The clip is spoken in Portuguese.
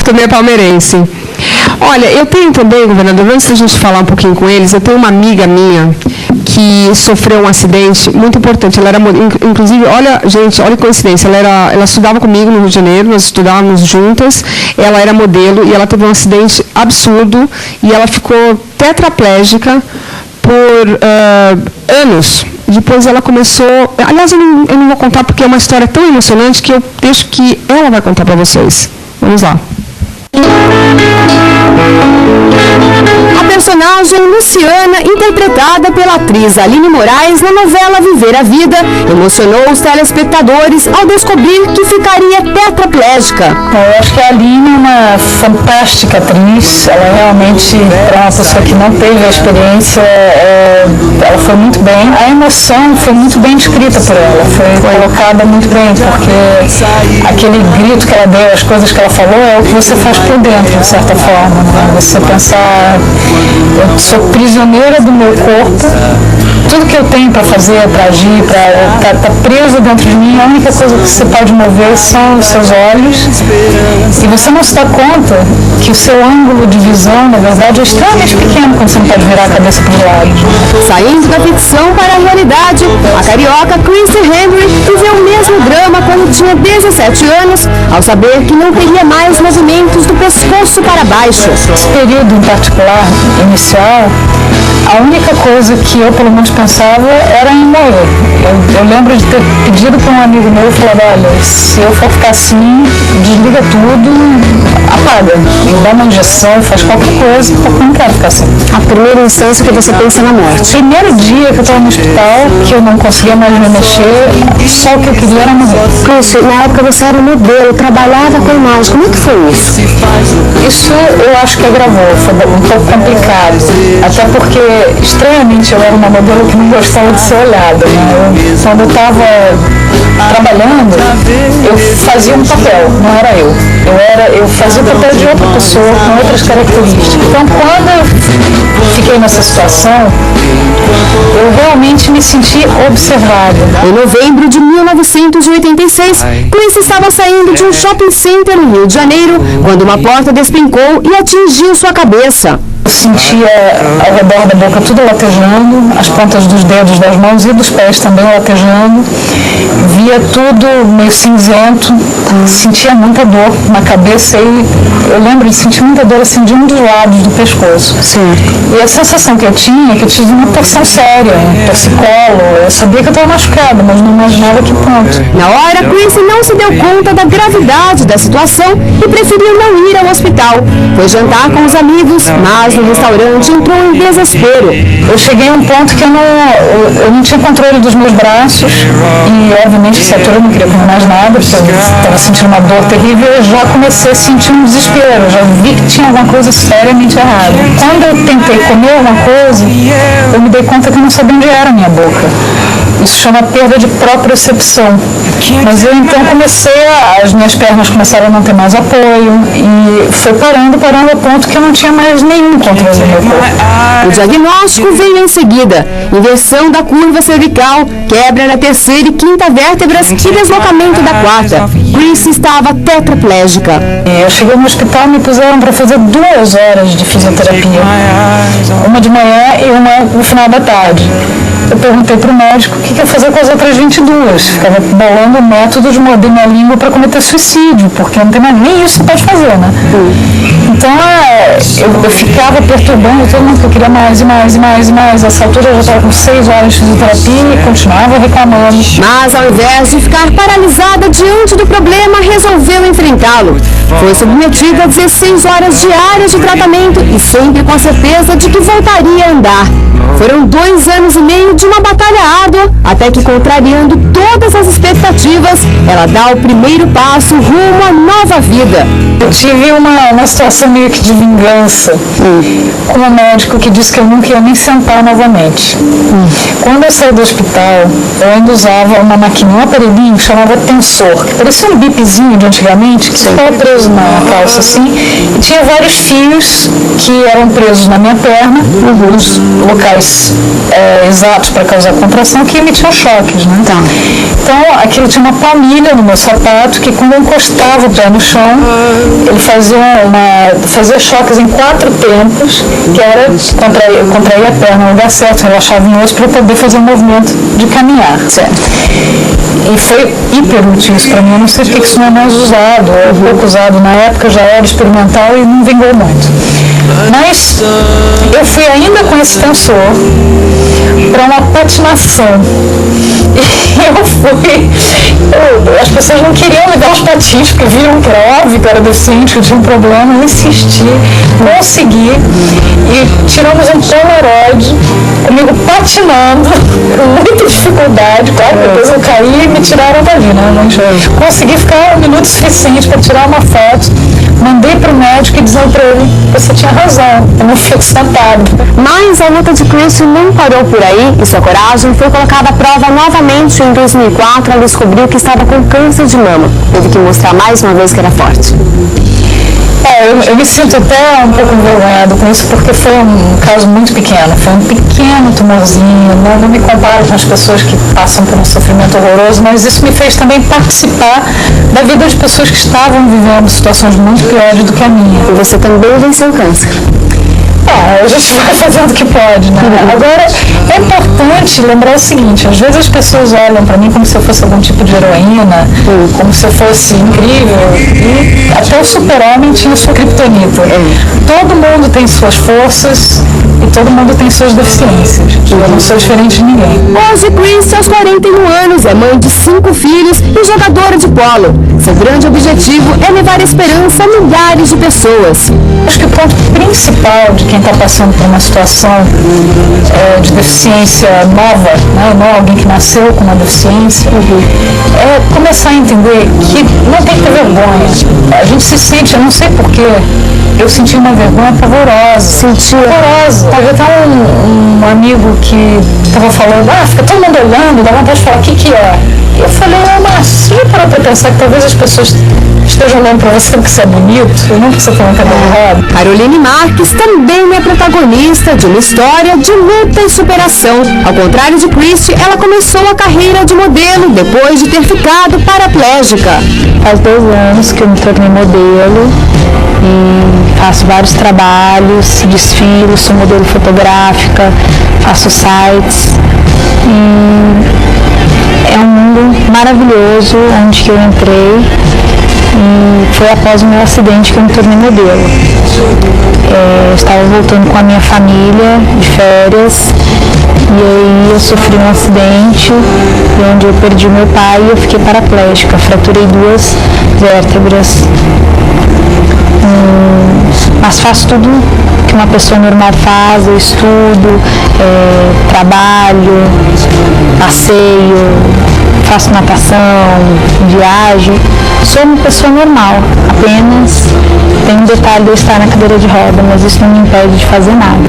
também é palmeirense. Olha, eu tenho também, governador, antes da gente falar um pouquinho com eles, eu tenho uma amiga minha que sofreu um acidente muito importante. Ela era, inclusive, olha, gente, olha que coincidência, ela estudava comigo no Rio de Janeiro, nós estudávamos juntas, ela era modelo e ela teve um acidente absurdo e ela ficou tetraplégica por anos. Depois ela começou... Aliás, eu não vou contar porque é uma história tão emocionante que eu deixo que ela vai contar para vocês. Vamos lá. A personagem Luciana, interpretada pela atriz Aline Moraes na novela Viver a Vida, emocionou os telespectadores ao descobrir que ficaria tetraplégica. Eu acho que a Aline é uma fantástica atriz. Ela realmente, para uma pessoa que não teve a experiência, ela foi muito bem. A emoção foi muito bem descrita por ela, foi colocada muito bem, porque aquele grito que ela deu, as coisas que ela falou, é o que você faz por dentro, de certa forma, né? Você pensar, eu sou prisioneira do meu corpo, tudo que eu tenho para fazer, para agir, para estar preso dentro de mim, a única coisa que você pode mover são os seus olhos, e você não se dá conta que o seu ângulo de visão, na verdade, é extremamente pequeno quando você não pode virar a cabeça para os lados. Saindo da ficção para a realidade, a carioca Chrissy Henry viveu o mesmo drama quando tinha 17 anos, ao saber que não teria mais movimentos do pescoço para baixo. Esse período em particular, inicial, a única coisa que eu, pelo menos, pensava era em morrer. Eu lembro de ter pedido para um amigo meu, falando, olha, se eu for ficar assim, desliga tudo, apaga, me dá uma injeção, faz qualquer coisa, porque eu não quero ficar assim. A primeira instância que você pensa na morte. Primeiro dia que eu estava no hospital, que eu não conseguia mais me mexer, só o que eu queria era morrer. Cristo, na época você era modelo, trabalhava com imagem, como é que foi isso? Isso eu acho que agravou, foi um pouco complicado, até porque estranhamente eu era uma modelo que não gostava de ser olhada, né? Quando eu estava trabalhando, eu fazia um papel, não era eu. Eu fazia o papel de outra pessoa com outras características. Então, quando eu fiquei nessa situação, eu realmente me senti observada. Em novembro de 1986, Chrissy estava saindo de um shopping center no Rio de Janeiro, quando uma porta despencou e atingiu sua cabeça. Eu sentia ao redor da boca tudo latejando, as pontas dos dedos das mãos e dos pés também latejando. Via tudo meio cinzento, sentia muita dor na cabeça e eu lembro de sentir muita dor assim de um dos lados do pescoço. Sim. E a sensação que eu tinha é que eu tive uma torção séria, um torcicolo. Eu sabia que eu estava machucada, mas não imaginava que ponto. Na hora, Chrissy não se deu conta da gravidade da situação e preferiu não ir ao hospital. Foi jantar com os amigos, mas no restaurante entrou em desespero. Eu cheguei a um ponto que eu não tinha controle dos meus braços e, obviamente, essa altura eu não queria comer mais nada, porque eu estava sentindo uma dor terrível. Eu já comecei a sentir um desespero, eu já vi que tinha alguma coisa seriamente errada. Quando eu tentei comer alguma coisa, eu me dei conta que eu não sabia onde era a minha boca. Isso chama perda de propriocepção. Mas eu então as minhas pernas começaram a não ter mais apoio e foi parando a ponto que eu não tinha mais nenhum controle do meu corpo. O diagnóstico veio em seguida: inversão da curva cervical, quebra na terceira e quinta vértebras e deslocamento da quarta. Chrissy estava tetraplégica. Eu cheguei no hospital e me puseram para fazer 2 horas de fisioterapia. Uma de manhã e uma no final da tarde. Eu perguntei para o médico o que ia fazer com as outras 22. Ficava bolando métodos de morder minha língua para cometer suicídio, porque não tem mais nem isso que você pode fazer, né? Então eu ficava perturbando todo mundo que eu queria mais e mais e mais e mais. Nessa altura eu já estava com 6 horas de fisioterapia e continuava reclamando. Mas ao invés de ficar paralisada diante do problema, resolveu enfrentá-lo. Foi submetida a 16 horas diárias de tratamento e sempre com a certeza de que voltaria a andar. Foram 2 anos e meio de uma batalha árdua, até que, contrariando todas as expectativas, ela dá o primeiro passo rumo à nova vida. Eu tive uma situação meio que de vingança com um médico que disse que eu nunca ia nem sentar novamente. Quando eu saí do hospital, eu ainda usava uma maquininha, um aparelhinho que chamava tensor, que parecia um bipzinho de antigamente, que ficava preso preso na calça assim, e tinha vários fios que eram presos na minha perna, nos locais exatos para causar contração, que emitiam choques, né? Então, aquilo tinha uma palmilha no meu sapato, que quando eu encostava o pé no chão, ele fazia choques em 4 tempos, que era contrair a perna no lugar certo, relaxava em osso para eu poder fazer o movimento de caminhar, certo? E foi hiper útil isso para mim. Eu não sei porque isso não é mais usado, é pouco usado na época, já era experimental e não vingou muito. Mas eu fui ainda com esse tensor para uma patinação. As pessoas não queriam me dar os patins, porque viram que era óbvio que eu era deficiente, que eu tinha um problema. Eu insisti, consegui, e tiramos um Polaroid comigo patinando, com muita dificuldade, claro, depois eu caí e me tiraram dali, né? Mas consegui ficar um minuto suficiente para tirar uma foto, mandei para o médico e dizer para ele: você tinha razão, eu não fico sentado. Mas a luta de Christy não parou por aí e sua coragem foi colocada à prova novamente em 2004. Ela descobriu que estava com câncer de mama. Teve que mostrar mais uma vez que era forte. Eu me sinto até um pouco envergonhado com isso, porque foi um caso muito pequeno, foi um pequeno tumorzinho, não me comparo com as pessoas que passam por um sofrimento horroroso, mas isso me fez também participar da vida de pessoas que estavam vivendo situações muito piores do que a minha. E você também venceu o câncer. A gente vai fazendo o que pode, né? Agora, é importante lembrar o seguinte: às vezes as pessoas olham para mim como se eu fosse algum tipo de heroína, como se eu fosse incrível, e até o super-homem tinha sua criptonita. Todo mundo tem suas forças e todo mundo tem suas deficiências. Eu não sou diferente de ninguém. Hoje, Christy, aos 41 anos, é mãe de 5 filhos e jogadora de polo. Seu grande objetivo é levar esperança a milhares de pessoas. Acho que o ponto principal de quem está passando por uma situação de deficiência nova, né, não alguém que nasceu com uma deficiência, é começar a entender que não tem que ter vergonha. A gente se sente, eu não sei porquê, eu senti uma vergonha pavorosa. Pavorosa. Teve até um amigo que estava falando: fica todo mundo olhando, dá vontade de falar o que é. E eu falei: mas se eu parar para pensar que talvez as pessoas estejam olhando para você porque você é bonito, e não porque você tem um cabelo errado. Caroline Marques também é protagonista de uma história de luta e superação. Ao contrário de Christy, ela começou a carreira de modelo depois de ter ficado paraplégica. Faz 2 anos que eu me tornei modelo e faço vários trabalhos, desfilo, sou modelo fotográfica, faço sites. É um mundo maravilhoso onde que eu entrei, e foi após o meu acidente que eu me tornei modelo. Eu estava voltando com a minha família de férias, e aí eu sofri um acidente onde eu perdi meu pai e eu fiquei paraplégica, fraturei 2 vértebras. Mas faço tudo que uma pessoa normal faz: eu estudo, trabalho, passeio, faço natação, viajo. Sou uma pessoa normal, apenas tem um detalhe de eu estar na cadeira de roda, mas isso não me impede de fazer nada.